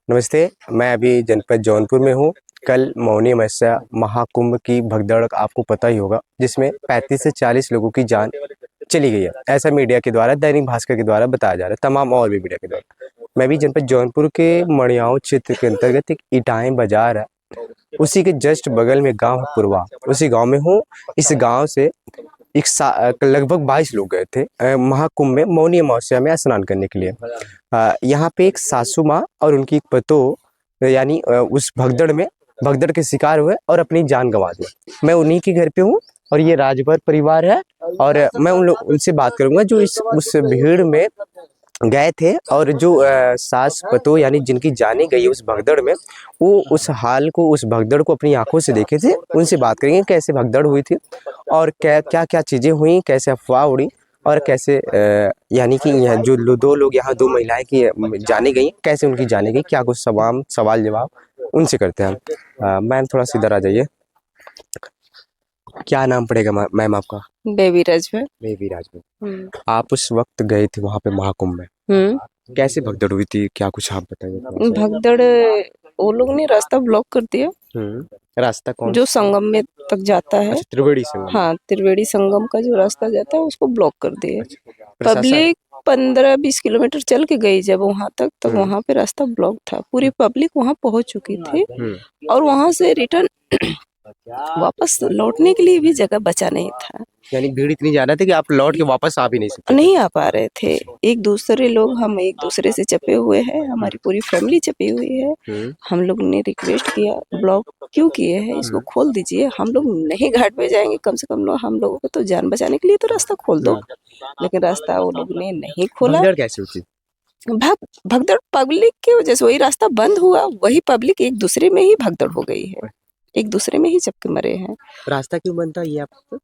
नमस्ते। मैं अभी जनपद जौनपुर में हूँ। कल मौनी अमावस्या महाकुंभ की भगदड़ आपको पता ही होगा, जिसमें 35 से 40 लोगों की जान चली गई है। ऐसा मीडिया के द्वारा, दैनिक भास्कर के द्वारा बताया जा रहा है, तमाम और भी मीडिया के द्वारा। मैं भी जनपद जौनपुर के मड़ियाँव क्षेत्र के अंतर्गत एक इटाएँ बाजार है, उसी के जस्ट बगल में गाँव है पुरवा, उसी गाँव में हूँ। इस गाँव से लगभग 22 लोग गए थे महाकुंभ में मौनी अमावस्या में स्नान करने के लिए। यहाँ पे एक सासू माँ और उनकी एक पतोह यानी उस भगदड़ के शिकार हुए और अपनी जान गंवा दी। मैं उन्हीं के घर पे हूँ और ये राजभर परिवार है और मैं उनसे बात करूंगा जो उस भीड़ में गए थे और जो सास पतोह यानी जिनकी जाने गई उस भगदड़ में, वो उस हाल को, उस भगदड़ को अपनी आंखों से देखे थे। उनसे बात करेंगे कैसे भगदड़ हुई थी और क्या क्या चीज़ें हुई, कैसे अफवाह उड़ी और कैसे यानी कि यहाँ जो दो लोग, यहाँ दो महिलाएं की जाने गई, कैसे उनकी जाने गई, क्या कुछ सवाल जवाब उनसे करते हैं। मैम थोड़ा सीधा आ जाइए। क्या नाम पड़ेगा मैम आपका? बेबी राज में। बेबी राज में। आप उस वक्त गए थे वहाँ पे महाकुंभ में, कैसे भगदड़ हुई थी, क्या कुछ आप बताइए। भगदड़ वो लोग ने रास्ता ब्लॉक कर दिया। रास्ता कौन जो संगम में तक जाता है। अच्छा, त्रिवेणी संगम। हाँ, त्रिवेणी संगम का जो रास्ता जाता है उसको ब्लॉक कर दिया। अच्छा, पब्लिक 15-20 किलोमीटर चल के गई जब वहां तक, तो वहां पे रास्ता ब्लॉक था। पूरी पब्लिक वहां पहुंच चुकी थी और वहां से रिटर्न वापस लौटने के लिए भी जगह बचा नहीं था। यानी भीड़ इतनी ज्यादा थी कि आप लौट के वापस आ भी नहीं सकते। नहीं आ पा रहे थे। एक दूसरे लोग, हम एक दूसरे से चपे हुए हैं, हमारी पूरी फैमिली चपी हुई है। हम लोग ने रिक्वेस्ट किया, ब्लॉक क्यों किए हैं, इसको खोल दीजिए, हम लोग नहीं घाट पे जाएंगे, कम से कम हम लोगों को तो जान बचाने के लिए तो रास्ता खोल दो। लेकिन रास्ता वो लोग ने नहीं खोला। भगदड़ कैसे हुई? भगदड़ पब्लिक की वजह से, वही रास्ता बंद हुआ, वही पब्लिक एक दूसरे में ही भगदड़ हो गई है, एक दूसरे में ही चपके मरे हैं। रास्ता क्यों बनता है ये आपको?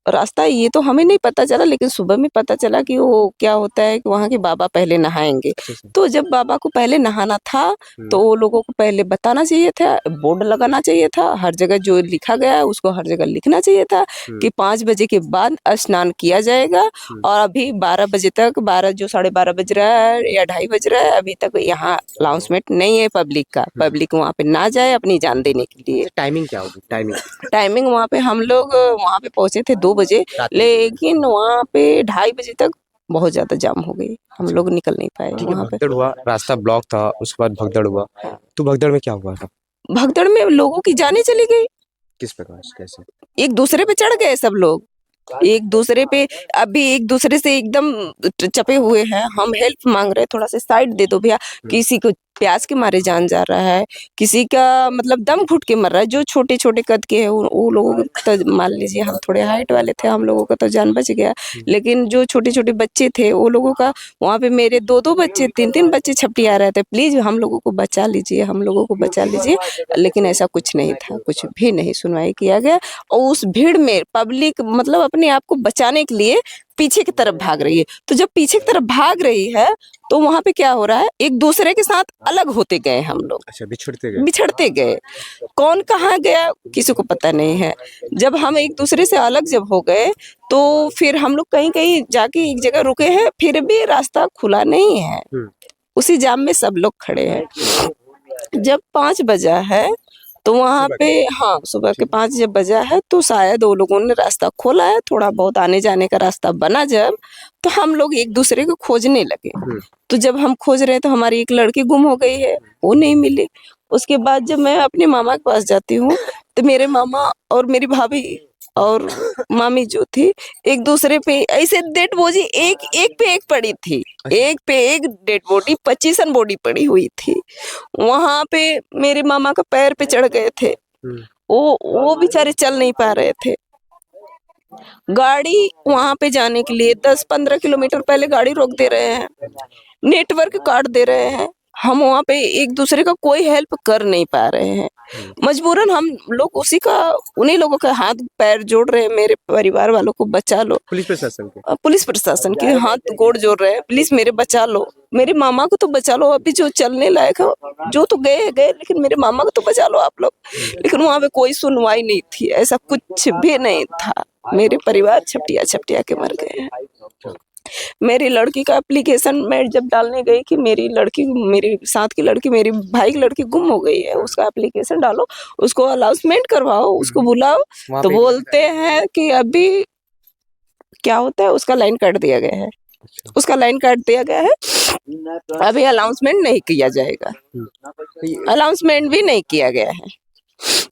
रास्ता ये तो हमें नहीं पता चला, लेकिन सुबह में पता चला कि वो क्या होता है कि वहाँ के बाबा पहले नहाएंगे। तो जब बाबा को पहले नहाना था तो वो लोगों को पहले बताना चाहिए था, बोर्ड लगाना चाहिए था, हर जगह जो लिखा गया है उसको हर जगह लिखना चाहिए था कि 5 बजे के बाद स्नान किया जाएगा। और अभी 12 बजे तक, 12 जो 12:30 बज रहा है या 2:30 बज रहा है, अभी तक यहाँ अनाउंसमेंट नहीं है पब्लिक का। पब्लिक वहाँ पे ना जाए अपनी जान देने के लिए। टाइमिंग क्या होगी? टाइमिंग वहाँ पे हम लोग वहाँ पे पहुंचे थे 2 बजे, लेकिन वहाँ पे 2:30 बजे तक बहुत ज्यादा जाम हो गई, हम लोग निकल नहीं पाए वहाँ पे। भगदड़ हुआ, रास्ता ब्लॉक था, उसके बाद भगदड़ हुआ। तो भगदड़ में क्या हुआ था? भगदड़ में लोगों की जानें चली गई। किस प्रकार से, कैसे? एक दूसरे पे चढ़ गए सब लोग, एक दूसरे पे, अभी एक दूसरे से एकदम चपे हुए हैं। हम हेल्प मांग रहे हैं, थोड़ा सा साइड दे दो भैया। किसी को प्यास के मारे जान जा रहा है, किसी का मतलब दम घुट के मर रहा है। जो छोटे छोटे कद के हैं वो लोगों को तो मान लीजिए, हम थोड़े हाइट वाले थे, हम लोगों का तो जान बच गया। लेकिन जो छोटे छोटे बच्चे थे वो लोगों का, वहाँ पे मेरे 2-2 बच्चे, 3-3 बच्चे छपटिया रहे थे, प्लीज हम लोगों को बचा लीजिए, हम लोगों को बचा लीजिए। लेकिन ऐसा कुछ नहीं था, कुछ भी नहीं सुनवाई किया गया। और उस भीड़ में पब्लिक मतलब अपने आप को बचाने के लिए पीछे की तरफ भाग रही है। तो जब पीछे की तरफ भाग रही है तो वहां पे क्या हो रहा है, एक दूसरे के साथ अलग होते गए हम लोग। अच्छा, बिछड़ते गए। कौन कहाँ गया किसी को पता नहीं है। जब हम एक दूसरे से अलग जब हो गए तो फिर हम लोग कहीं कहीं जाके एक जगह रुके हैं, फिर भी रास्ता खुला नहीं है। उसी जाम में सब लोग खड़े हैं। जब 5 बजा है तो वहाँ पे, हाँ, सुबह के 5 जब बजा है तो शायद वो लोगों ने रास्ता खोला है, थोड़ा बहुत आने जाने का रास्ता बना जब, तो हम लोग एक दूसरे को खोजने लगे। तो जब हम खोज रहे हैं तो हमारी एक लड़की गुम हो गई है, वो नहीं मिली। उसके बाद जब मैं अपने मामा के पास जाती हूँ तो मेरे मामा और मेरी भाभी और मामी जो थी, एक दूसरे पे ऐसे डेड बॉडी एक पे एक पड़ी थी, एक पे एक डेड बॉडी, 25 बॉडी पड़ी हुई थी। वहां पे मेरे मामा का पैर पे चढ़ गए थे, वो बेचारे चल नहीं पा रहे थे। गाड़ी वहां पे जाने के लिए 10-15 किलोमीटर पहले गाड़ी रोक दे रहे हैं, नेटवर्क काट दे रहे हैं। हम वहाँ पे एक दूसरे का कोई हेल्प कर नहीं पा रहे हैं। मजबूरन हम लोग उन्हीं लोगों का हाथ पैर जोड़ रहे हैं, मेरे परिवार वालों को बचा लो। पुलिस प्रशासन के हाथ गोड़ जोड़ रहे हैं, प्लीज मेरे बचा लो, मेरे मामा को तो बचा लो, अभी जो चलने लायक है, जो तो गए, लेकिन मेरे मामा को तो बचा लो आप लोग। लेकिन वहाँ पे कोई सुनवाई नहीं थी, ऐसा कुछ भी नहीं था। मेरे परिवार छपटिया के मर गए हैं। मेरी लड़की का एप्लीकेशन मैं जब डालने गई कि मेरी लड़की, मेरे साथ की लड़की, मेरी भाई की लड़की गुम हो गई है, उसका एप्लीकेशन डालो, उसको अनाउंसमेंट करवाओ, उसको बुलाओ, वहाँ तो पे बोलते हैं कि अभी क्या होता है, उसका लाइन काट दिया गया है, अच्छा। उसका लाइन काट दिया गया है, अभी अनाउंसमेंट नहीं किया जाएगा। तो ये अनाउंसमेंट भी नहीं किया गया है,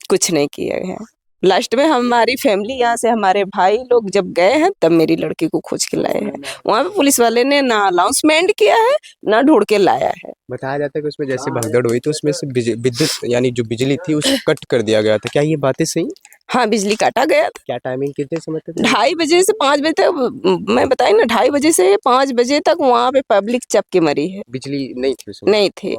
कुछ नहीं किया गया है। लास्ट में हमारी फैमिली यहाँ से, हमारे भाई लोग जब गए हैं तब मेरी लड़की को खोज के लाए हैं। वहाँ पे पुलिस वाले ने ना अनाउंसमेंट किया है, ना ढूंढ के लाया है। बताया जाता है कि उसमें जैसे भगदड़ हुई तो उसमें से विद्युत यानी जो बिजली थी उसको कट कर दिया गया था, क्या ये बातें सही? हाँ, बिजली काटा गया था। क्या टाइमिंग कितने समय तक? 2:30 से 5 बजे तक, मैं बताई ना, 2:30 बजे से 5 बजे तक वहाँ पे पब्लिक चप के मरी है। बिजली नहीं थी उसमें? नहीं थी।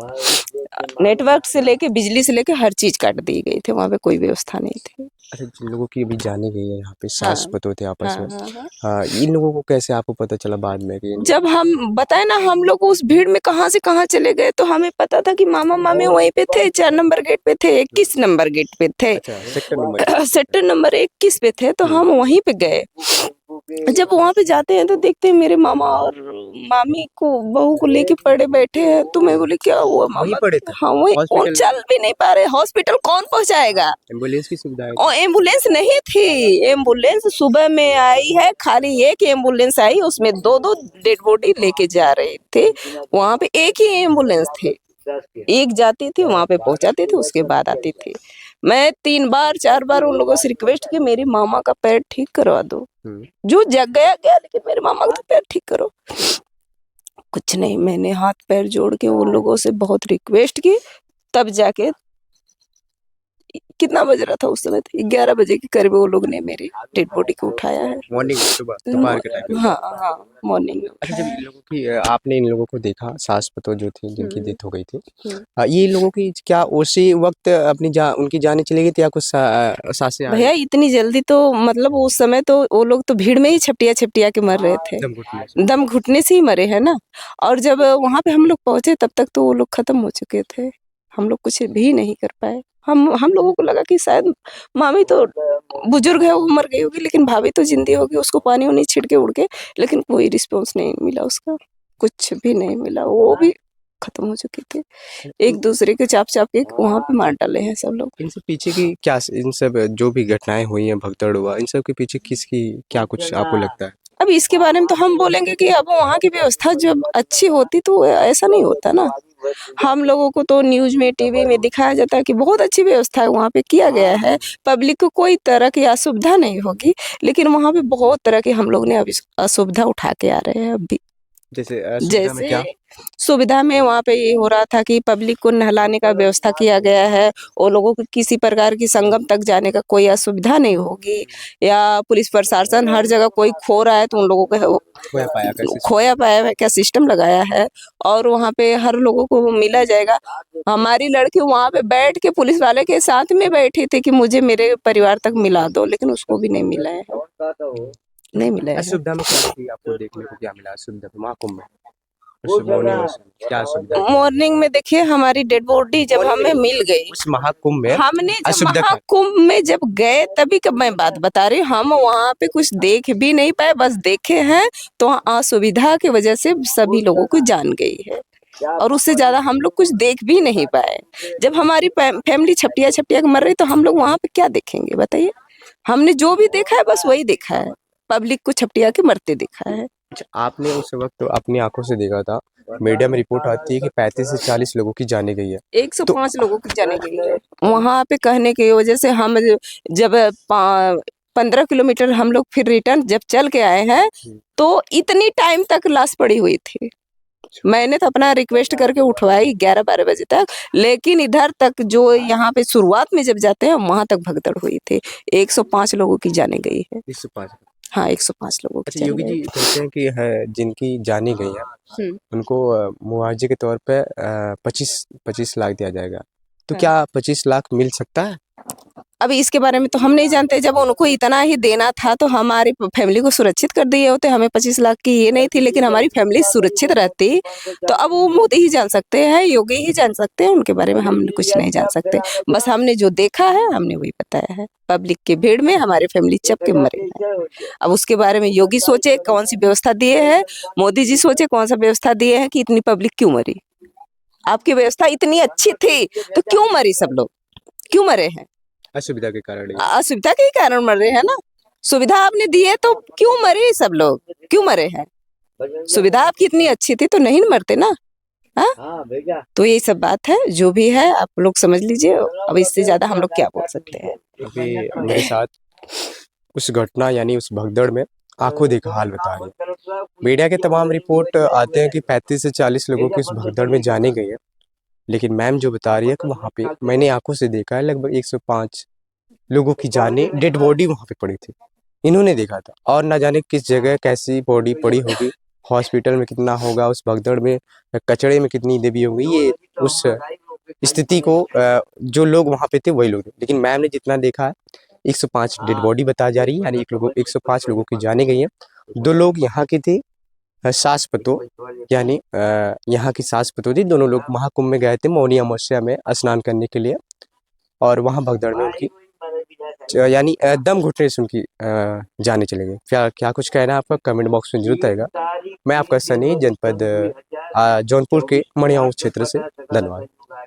नेटवर्क से लेके, बिजली से लेके हर चीज काट दी गई थी, वहाँ पे कोई व्यवस्था नहीं थी। अच्छा, जिन लोगों की अभी जाने गई है यहाँ पे हाँ, सास पतोह थे आपस हाँ, में, हाँ, हाँ। हाँ, इन लोगों को कैसे आपको पता चला बाद में कि जब हम बताए ना, हम लोग उस भीड़ में कहाँ से कहाँ चले गए, तो हमें पता था कि मामा मामी वहीं पे थे, 4 नंबर गेट पे थे, 21 नंबर गेट पे थे, अच्छा सेक्टर नंबर सेक्टर नंबर 21 पे थे, तो हम वहीं पे गए। जब वहां पे जाते हैं तो देखते हैं मेरे मामा और मामी को, बहू को लेके पड़े बैठे हैं, तो मैं बोली क्या हुआ वहीं मामा? पड़े थे? हाँ, वही, कौन हॉस्पिटल चल भी नहीं पा रहे, हॉस्पिटल कौन पहुंचाएगा? एम्बुलेंस की सुविधा है? और एम्बुलेंस नहीं थी, एम्बुलेंस सुबह में आई है, खाली एक एम्बुलेंस आई, उसमें 2-2 डेड बॉडी लेके जा रहे थे। वहां पे एक ही एम्बुलेंस थी, एक जाती थी, वहां पे पहुंचाती थी, उसके बाद आती थी। मैं 3 बार 4 बार उन लोगों से रिक्वेस्ट की, मेरी मामा का पैर ठीक करवा दो। जो जग गया गया, लेकिन मेरे मामा का तो पैर ठीक करो। कुछ नहीं, मैंने हाथ पैर जोड़ के उन लोगों से बहुत रिक्वेस्ट की, तब जाके, कितना बज रहा था उस समय, 11 बजे के करीब वो लोग ने मेरी डेड बॉडी को उठाया है। मॉर्निंग सुबह दोपहर के टाइम? हाँ, हाँ, मॉर्निंग में अच्छा, जब उठाया इन लोगों की आपने इन लोगों को देखा, सास पतोह जो थी जिनकी है। डेथ हो गई थी, हम्म। ये लोगों की क्या उसी वक्त अपनी उनकी जानें चली गई थी या कुछ सांसें आ भैया रही इतनी जल्दी तो, मतलब उस समय तो वो लोग तो भीड़ में ही छपटिया छपटिया के मर रहे थे, दम घुटने से? दम घुटने से ही मरे हैं ना। और जब वहां पे हम लोग पहुंचे तब तक तो वो लोग खत्म हो चुके थे, हम लोग कुछ भी नहीं कर पाए। हम लोगों को लगा कि शायद मामी तो बुजुर्ग है, वो मर गई होगी, लेकिन भाभी तो जिंदी होगी, उसको पानी उनी छिड़के उड़ के, लेकिन कोई रिस्पॉन्स नहीं मिला उसका, कुछ भी नहीं मिला, वो भी खत्म हो चुके थे। एक दूसरे के चाप चाप के वहां पे मार डाले हैं सब लोग। इन सब पीछे की क्या, इन सब जो भी घटनाएं हुई हैं, भगदड़ हुआ, इन सब के पीछे किसकी क्या कुछ आपको लगता है? अब इसके बारे में तो हम बोलेंगे कि अब वहाँ की व्यवस्था जब अच्छी होती तो ऐसा नहीं होता ना। हम लोगों को तो न्यूज में, टीवी में दिखाया जाता है कि बहुत अच्छी व्यवस्था है वहाँ पे, किया गया है, पब्लिक को कोई तरह की असुविधा नहीं होगी, लेकिन वहाँ पे बहुत तरह की हम लोग ने अभी असुविधा उठा के आ रहे हैं अभी। जैसे सुविधा में जैसे क्या? सुविधा में वहाँ पे ये हो रहा था कि पब्लिक को नहलाने का व्यवस्था किया गया है, वो लोगों को किसी प्रकार की संगम तक जाने का कोई असुविधा नहीं होगी, या पुलिस प्रशासन हर जगह कोई खो रहा है तो उन लोगों को खोया पाया कैसे? खोया पाया है क्या सिस्टम लगाया है, और वहाँ पे हर लोगों को वो मिला जाएगा। हमारी लड़की वहाँ पे बैठ के पुलिस वाले के साथ में बैठी थी कि मुझे मेरे परिवार तक मिला दो, लेकिन उसको भी नहीं मिला है, नहीं मिला है। असुविधा में क्या थी, आपको देखने को क्या मिला असुविधा में महाकुंभ में? मॉर्निंग में क्या असुविधा थी? मॉर्निंग में देखिए, हमारी डेड बॉडी जब हमें मिल गई, उस महाकुंभ में हमने जब असुविधा क्या? महाकुंभ में जब गए तभी का मैं बात बता रही हूँ, हम वहाँ पे कुछ देख भी नहीं पाए, बस देखे हैं तो असुविधा की वजह से सभी लोगों को जान गई है, और उससे ज्यादा हम लोग कुछ देख भी नहीं पाए। जब हमारी फैमिली छपटिया छपटिया के मर रही तो हम लोग वहाँ पे क्या देखेंगे बताइए? हमने जो भी देखा है बस वही देखा है, पब्लिक को छपटिया के मरते देखा है। अच्छा, आपने उस वक्त तो अपनी आंखों से देखा था, मीडिया में रिपोर्ट आती है कि 35 से 40 लोगों की जाने गई है। 105 लोगों की जाने गई है वहां पे, कहने की वजह से हम जब 15 किलोमीटर हम लोग फिर रिटर्न जब चल के आए हैं तो इतनी टाइम तक लाश पड़ी हुई थी। मैंने तो अपना रिक्वेस्ट करके उठवाई 11-12 बजे तक, लेकिन इधर तक जो यहाँ पे शुरुआत में जब जाते हैं वहां तक भगदड़ हुई थी। 105 लोगों की जाने गई है। 105? हाँ, 105 लोगों की अच्छा, जाने योगी जी गई। कहते हैं कि है जिनकी जानी गई है हम्म, उनको मुआवजे के तौर पे 25 लाख दिया जाएगा, तो हाँ। क्या 25 लाख मिल सकता है? अभी इसके बारे में तो हम नहीं जानते, जब उनको इतना ही देना था तो हमारी फैमिली को सुरक्षित कर दिए होते। हमें 25 लाख की ये नहीं थी, लेकिन हमारी फैमिली सुरक्षित रहती। तो अब वो मोदी ही जान सकते हैं, योगी ही जान सकते हैं, उनके बारे में हम कुछ नहीं जान सकते। बस हमने जो देखा है हमने वही बताया है। पब्लिक की भीड़ में हमारी फैमिली चप के मरे हैं। अब उसके बारे में योगी सोचे कौन सी व्यवस्था दिए है, मोदी जी सोचे कौन सा व्यवस्था दिए है कि इतनी पब्लिक क्यों मरी। आपकी व्यवस्था इतनी अच्छी थी तो क्यों मरी सब लोग, क्यों मरे हैं? असुविधा के कारण ये। असुविधा के ही कारण मर रहे हैं ना। सुविधा आपने दी है तो क्यों मरे सब लोग, क्यों मरे हैं? सुविधा आपकी इतनी अच्छी थी तो नहीं मरते ना। हाँ, तो यही सब बात है, जो भी है आप लोग समझ लीजिए। अब इससे ज्यादा हम लोग क्या बोल सकते हैं। अभी मेरे साथ उस घटना यानी उस भगदड़ में आंखों देखा हाल बता रही है। मीडिया के तमाम रिपोर्ट आते हैं कि 35 से 40 लोगों की उस भगदड़ में जाने गई है, लेकिन मैम जो बता रही है कि वहाँ पे मैंने आंखों से देखा है लगभग 105 लोगों की जाने डेड बॉडी वहाँ पे पड़ी थी। इन्होंने देखा था और ना जाने किस जगह कैसी बॉडी पड़ी होगी, हॉस्पिटल में कितना होगा, उस भगदड़ में कचड़े में कितनी देवी होगी, ये उस स्थिति को जो लोग वहाँ पे थे वही लोग थे। लेकिन मैम ने जितना देखा है 105 डेड बॉडी बता जा रही है, यानी 105 लोगों की जाने गई है। 2 लोग यहाँ के थे, सास पतोह, यानी यहाँ की सास पतोह थी। दोनों लोग महाकुंभ में गए थे मौनी अमावस्या में स्नान करने के लिए, और वहाँ भगदड़ में उनकी यानी दम घुटने से उनकी जाने चले गए। क्या क्या कुछ कहना है आपका, कमेंट बॉक्स में जरूर आएगा। मैं आपका सनी, जनपद जौनपुर के मड़ियाऊ क्षेत्र से। धन्यवाद।